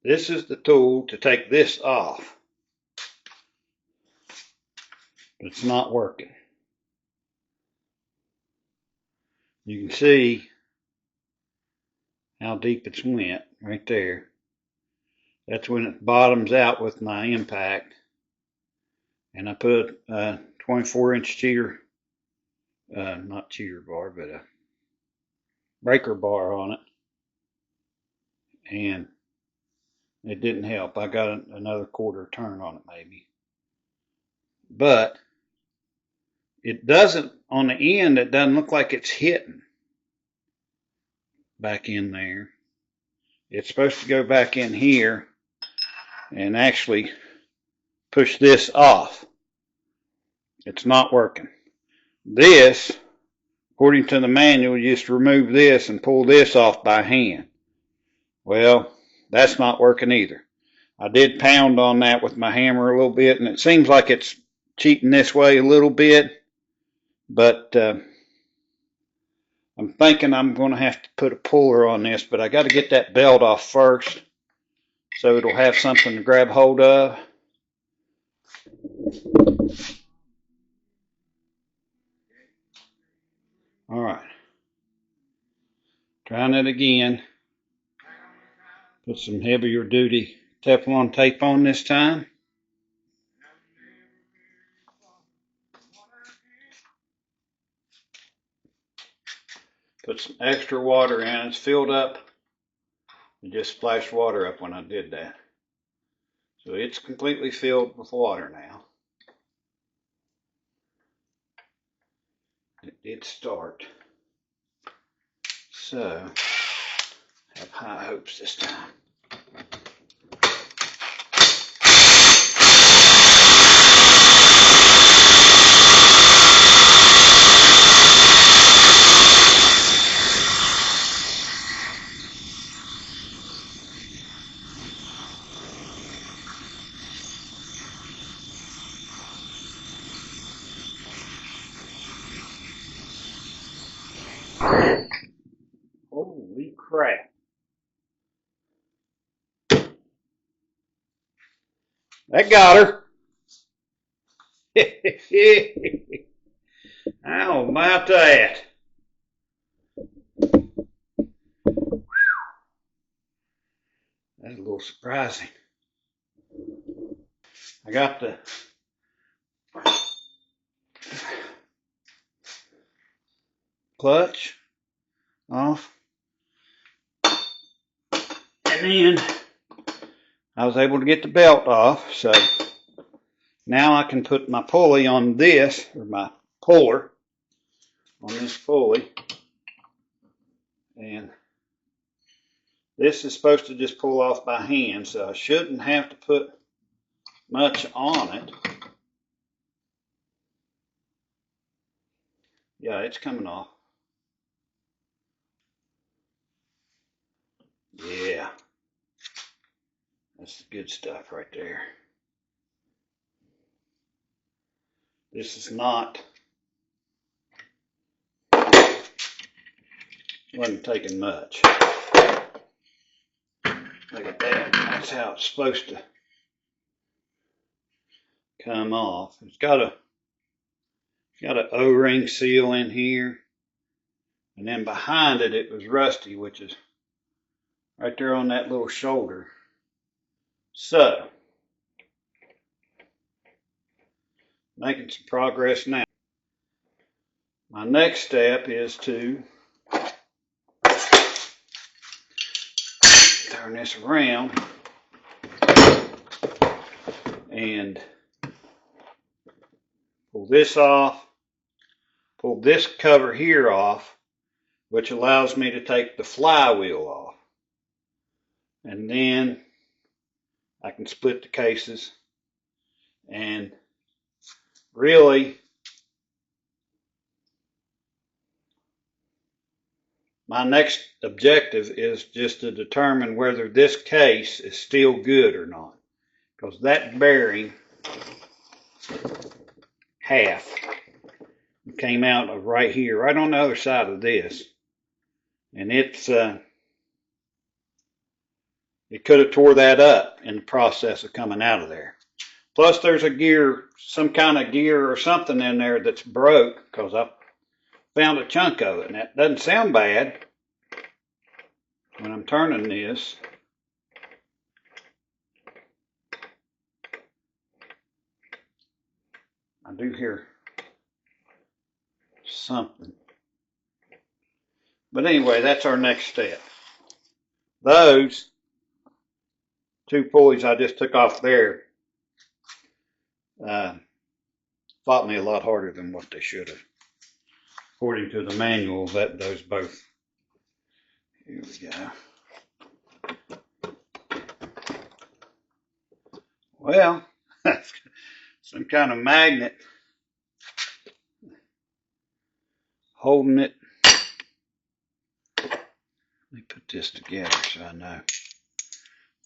This is the tool to take this off. It's not working. You can see how deep it's went right there. That's when it bottoms out with my impact. And I put a 24-inch cheater, not cheater bar, but a breaker bar on it. And it didn't help. I got another quarter turn on it maybe. But it doesn't, on the end, it doesn't look like it's hitting back in there. It's supposed to go back in here and actually push this off. It's not working. This, according to the manual, you just remove this and pull this off by hand. Well, that's not working either. I did pound on that with my hammer a little bit, and it seems like it's cheating this way a little bit, but I'm thinking I'm going to have to put a puller on this, but I got to get that belt off first so it'll have something to grab hold of. All right. Trying it again. Put some heavier duty Teflon tape on this time. Put some extra water in. It's filled up. It just splashed water up when I did that. So it's completely filled with water now. It did start. So, have high hopes this time. Holy crap. That got her. How about that? That's a little surprising. I got the clutch off. And then I was able to get the belt off, so now I can put my pulley on this, or my puller on this pulley. And this is supposed to just pull off by hand, so I shouldn't have to put much on it. Yeah, it's coming off. Yeah. That's the good stuff right there. This is not, wasn't taking much. Look at that. That's how it's supposed to come off. It's got an O-ring seal in here. And then behind it, it was rusty, which is right there on that little shoulder. So, making some progress now. My next step is to turn this around and pull this off, pull this cover here off, which allows me to take the flywheel off. And then I can split the cases, and really my next objective is just to determine whether this case is still good or not, because that bearing half came out of right here, right on the other side of this, and it's It could have tore that up in the process of coming out of there. Plus there's a gear, some kind of gear or something in there that's broke because I found a chunk of it. And that doesn't sound bad when I'm turning this. I do hear something. But anyway, that's our next step. Those two pulleys I just took off there fought me a lot harder than what they should have. According to the manual, those both. Here we go. Well, some kind of magnet holding it. Let me put this together so I know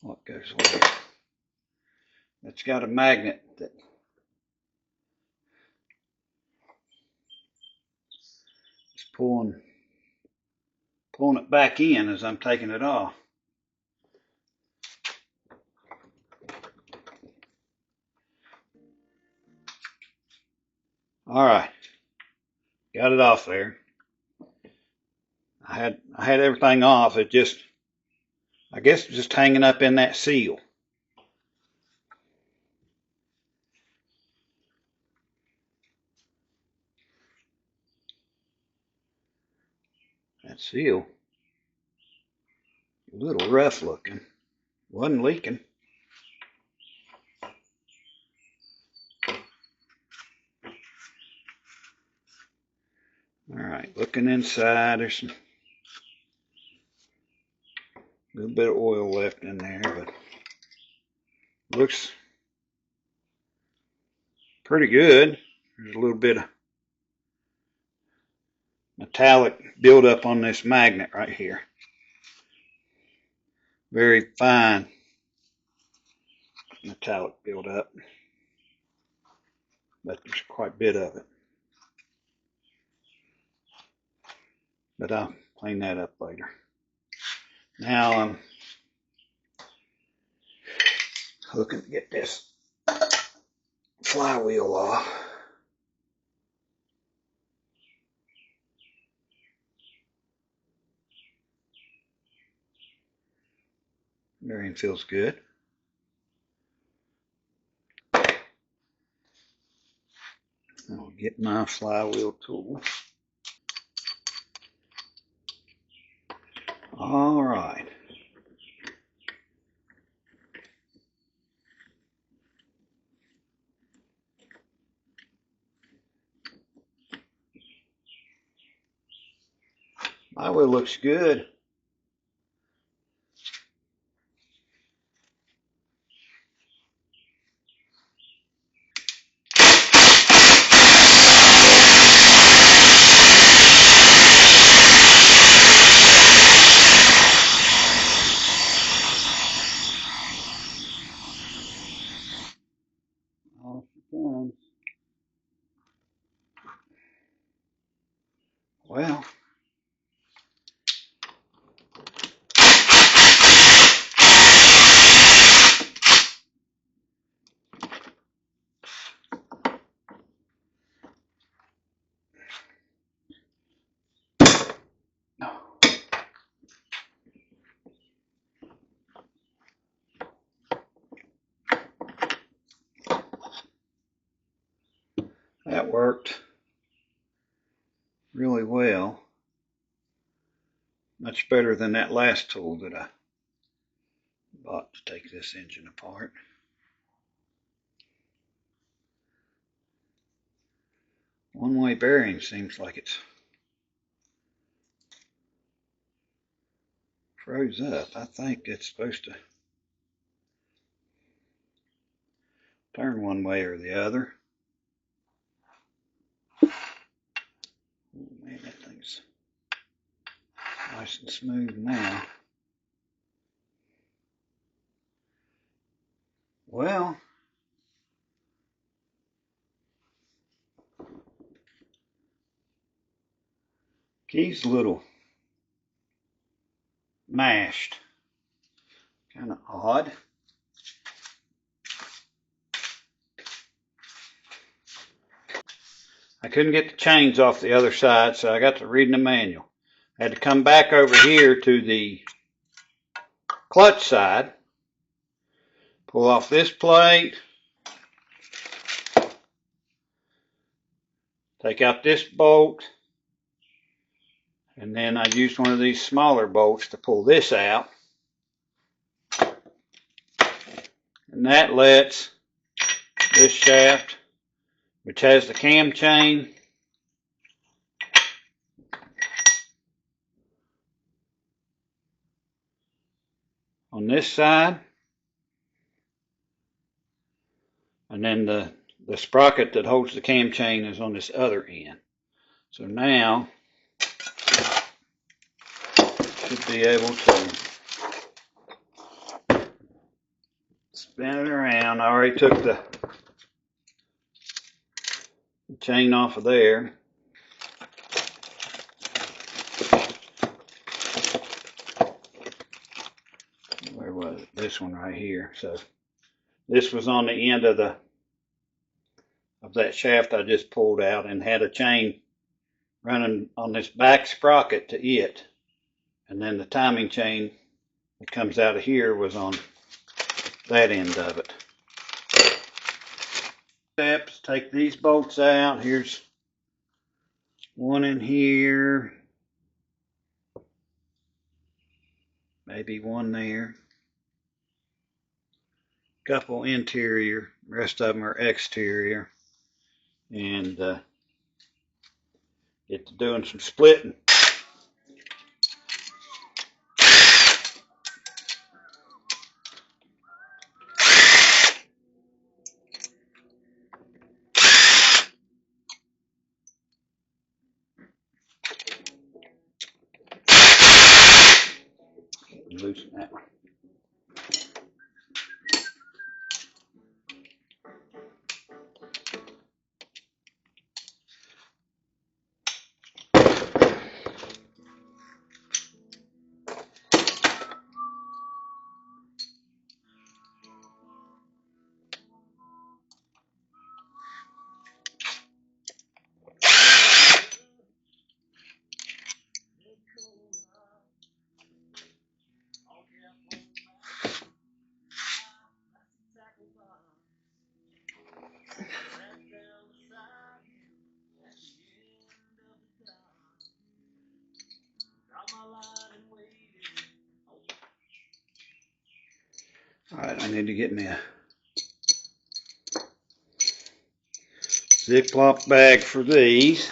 what goes where. It's got a magnet that is pulling it back in as I'm taking it off. All right, got it off there. I had everything off. It just, I guess, just hanging up in that seal. That seal, a little rough looking. Wasn't leaking. All right, looking inside, there's a little bit of oil left in there, but looks pretty good. There's a little bit of metallic buildup on this magnet right here. Very fine metallic buildup, but there's quite a bit of it. But I'll clean that up later. Now I'm looking to get this flywheel off. Bearing feels good. I'll get my flywheel tool. All right. My wheel looks good. Off it comes. Well, that worked really well. Much better than that last tool that I bought to take this engine apart. One-way bearing seems like it's froze up. I think it's supposed to turn one way or the other. Oh man, that thing's nice and smooth now. Well, key's a little mashed. Kind of odd. I couldn't get the chains off the other side, so I got to reading the manual. I had to come back over here to the clutch side, pull off this plate, take out this bolt, and then I used one of these smaller bolts to pull this out. And that lets this shaft, which has the cam chain, on this side, and then the sprocket that holds the cam chain is on this other end. So now should be able to spin it around. I already took the chain off of there. Where was it? This one right here. So this was on the end of that shaft I just pulled out, and had a chain running on this back sprocket to it. And then the timing chain that comes out of here was on that end of it. Steps, take these bolts out. Here's one in here, maybe one there. Couple interior, rest of them are exterior. And get to doing some splitting. Loosen that one. Alright, I need to get me a Ziploc bag for these.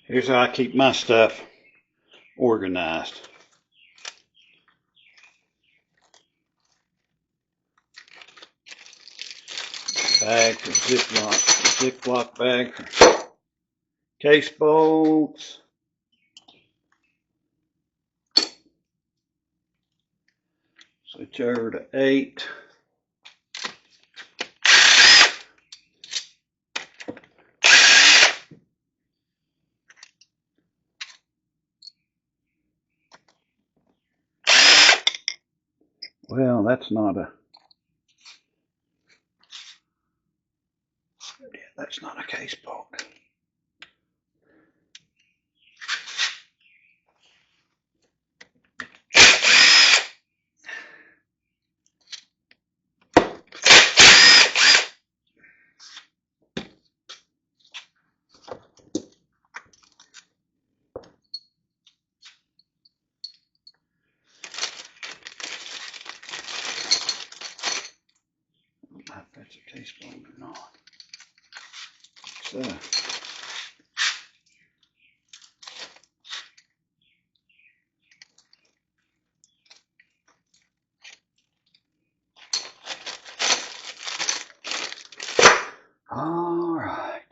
Here's how I keep my stuff organized. Bag for Ziploc bag for case bolts. Switch over to 8. Well, that's not a case bolt. I don't know if that's a case bolt or not. So All right.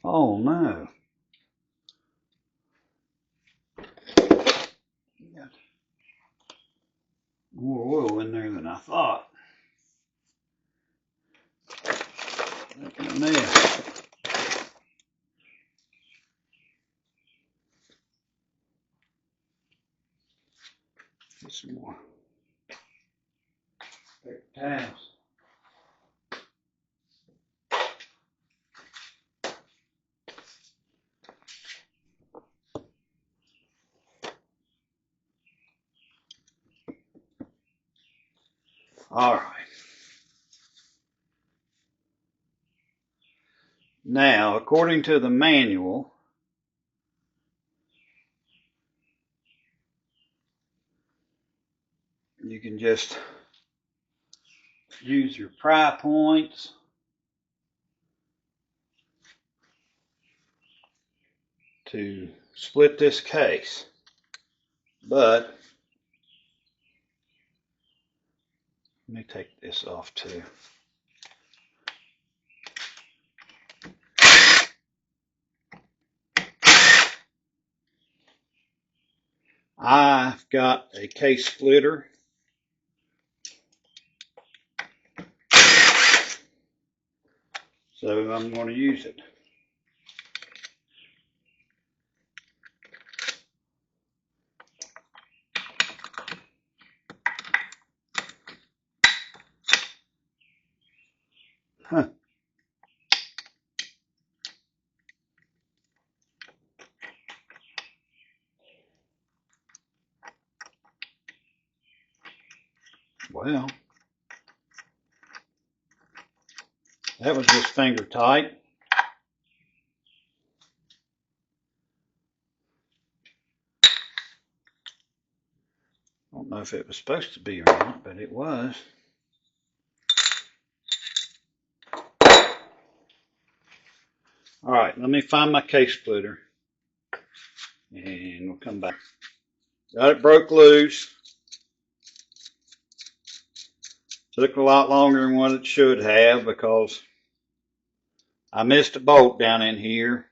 Oh no. Got more oil in there than I thought. Look at a mess. Get some more paper towels. All right. Now, according to the manual, you can just use your pry points to split this case. But let me take this off too. I've got a case splitter. So I'm going to use it. Huh. Well, that was just finger tight. I don't know if it was supposed to be or not, but it was. All right, let me find my case splitter and we'll come back. Got it broke loose. Took a lot longer than what it should have because I missed a bolt down in here.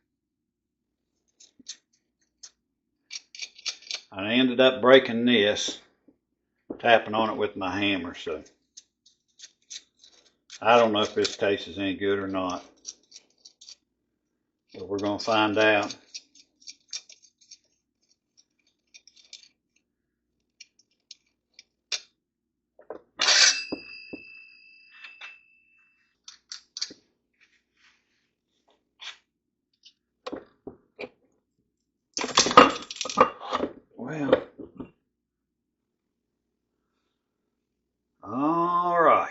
I ended up breaking this, tapping on it with my hammer, so I don't know if this case is any good or not, but we're going to find out. Well, all right.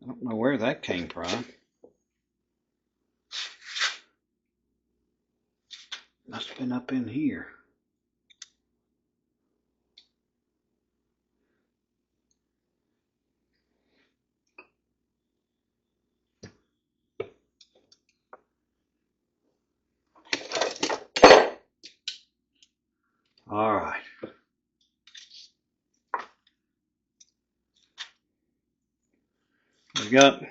I don't know where that came from. Must have been up in here. All right. We got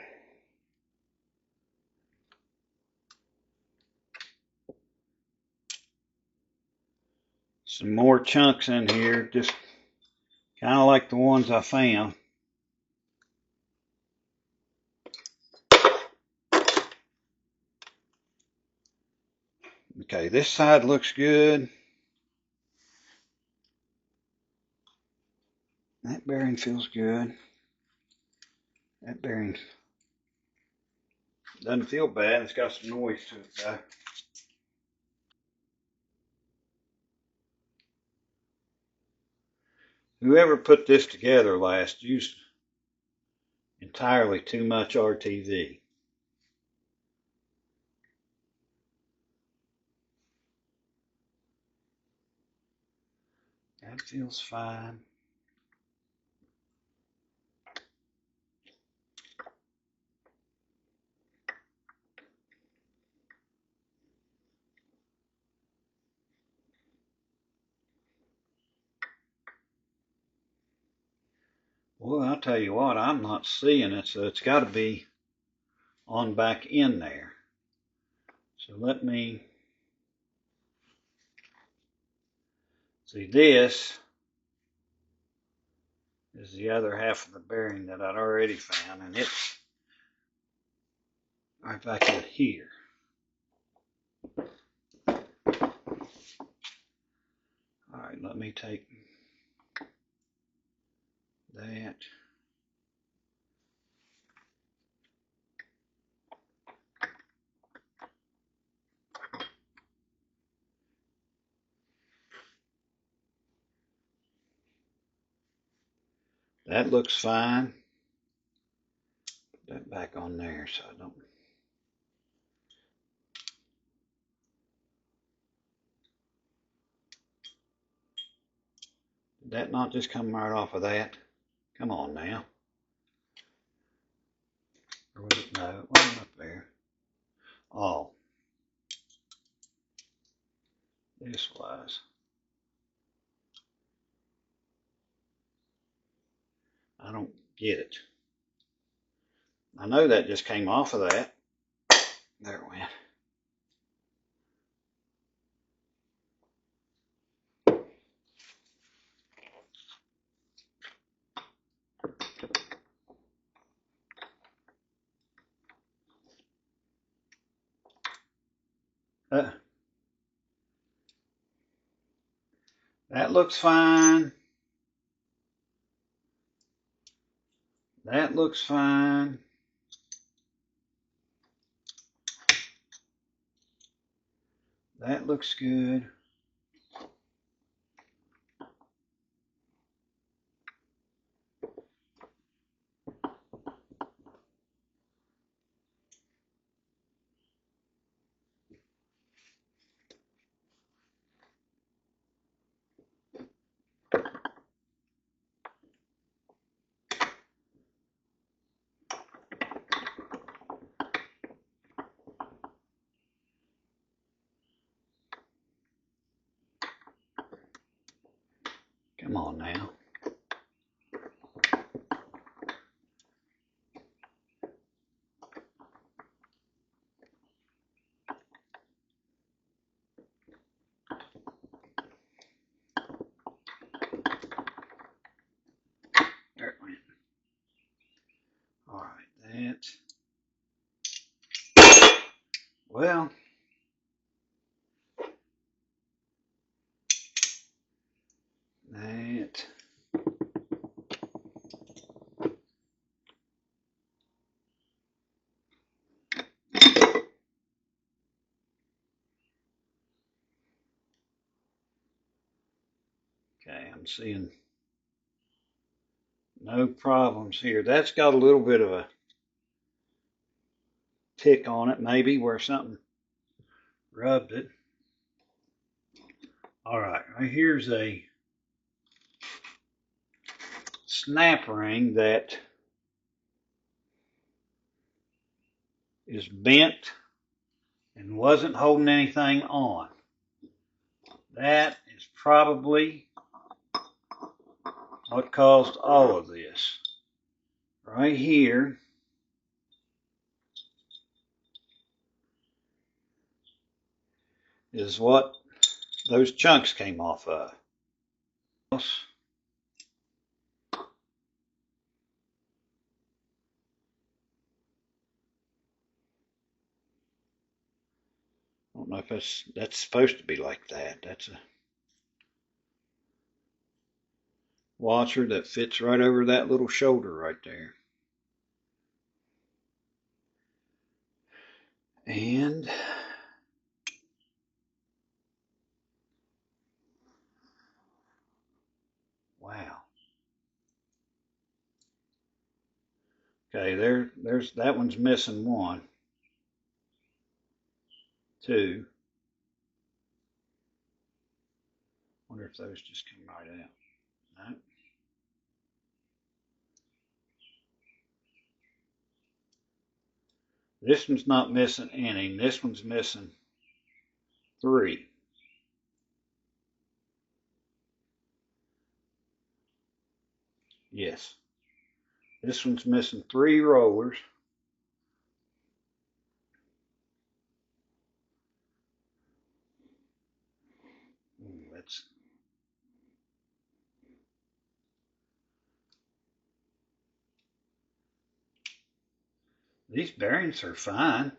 some more chunks in here, just kind of like the ones I found. Okay, this side looks good. That bearing feels good. That bearing doesn't feel bad. It's got some noise to it though. Whoever put this together last used entirely too much RTV. That feels fine. Well, I'll tell you what, I'm not seeing it, so it's got to be on back in there. So let me see. This is the other half of the bearing that I'd already found, and it's right back in here. All right, let me take that. That looks fine. Put that back on there so I don't. Did that not just come right off of that? Come on now. Or was it? No, it wasn't up there. Oh. This was. I don't get it. I know that just came off of that. There it went. That looks fine. That looks fine. That looks good. Come on now. There it went. All right, that. Well, that. Okay, I'm seeing no problems here. That's got a little bit of a tick on it, maybe where something rubbed it. All right, here's a snap ring that is bent and wasn't holding anything on. That is probably what caused all of this. Right here is what those chunks came off of. I don't know if that's supposed to be like that. That's a washer that fits right over that little shoulder right there. And wow. Okay, there's that one's missing one. Two. Wonder if those just come right out. No. This one's not missing any. This one's missing 3. Yes. This one's missing 3 rollers. These bearings are fine.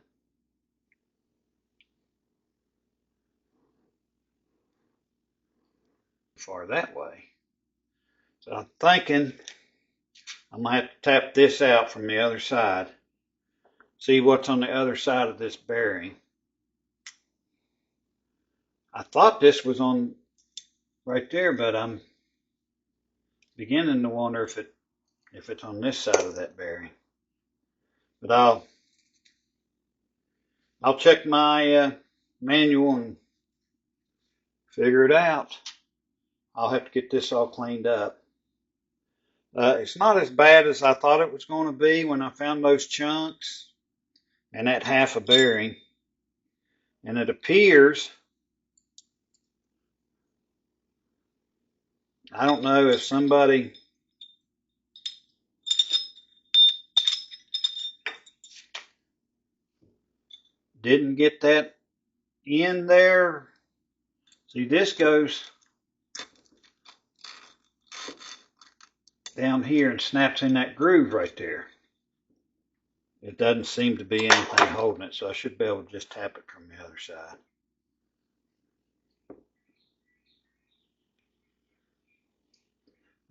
Far that way. So I'm thinking I'm going to have to tap this out from the other side. See what's on the other side of this bearing. I thought this was on right there, but I'm beginning to wonder if it's on this side of that bearing. But I'll check my manual and figure it out. I'll have to get this all cleaned up. It's not as bad as I thought it was going to be when I found those chunks and that half a bearing. And it appears, I don't know if somebody didn't get that in there. See, this goes down here and snaps in that groove right there. It doesn't seem to be anything holding it, so I should be able to just tap it from the other side.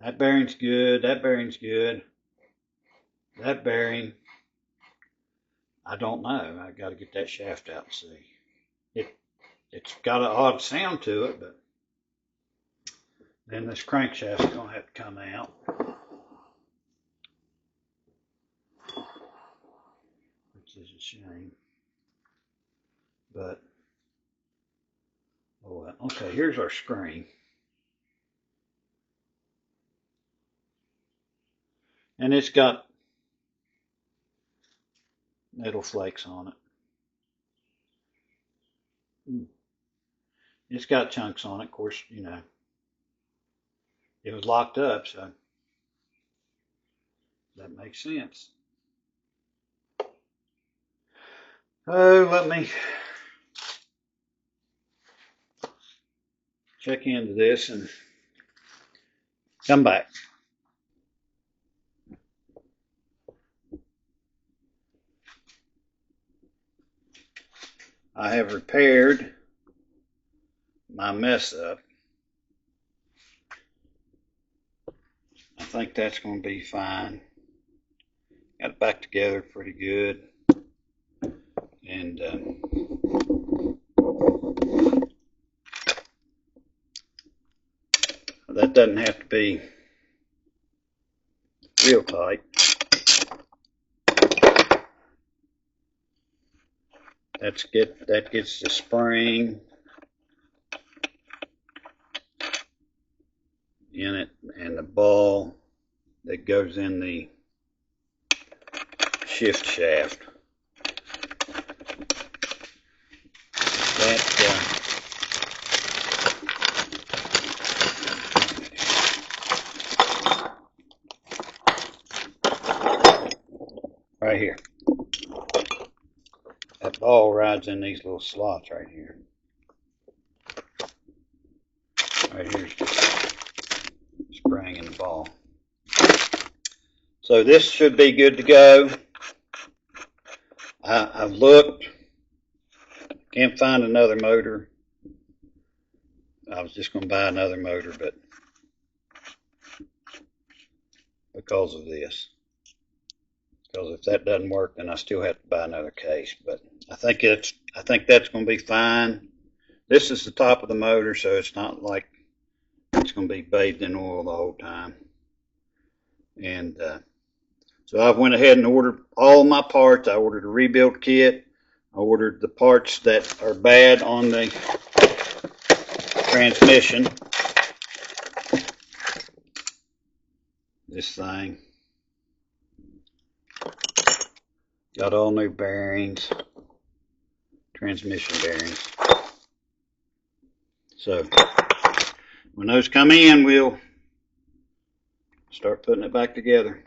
That bearing's good, that bearing's good. That bearing, I don't know. I got to get that shaft out and see. It's got an odd sound to it, but then this crankshaft's going to have to come out. Which is a shame. But, oh well. Okay, here's our screen. And it's got metal flakes on it. It's got chunks on it, of course, you know. It was locked up, so that makes sense. Oh, let me check into this and come back. I have repaired my mess up. I think that's going to be fine. Got it back together pretty good. And that doesn't have to be real tight. That gets the spring in it and the ball that goes in the shift shaft. Right here. That ball rides in these little slots right here. Right here's the spring in the ball. So this should be good to go. I've looked. Can't find another motor. I was just going to buy another motor, but because of this. Because if that doesn't work, then I still have to buy another case. But I think that's going to be fine. This is the top of the motor, so it's not like it's going to be bathed in oil the whole time. And so I went ahead and ordered all my parts. I ordered a rebuild kit. I ordered the parts that are bad on the transmission. This thing. Got all new bearings, transmission bearings. So when those come in, we'll start putting it back together.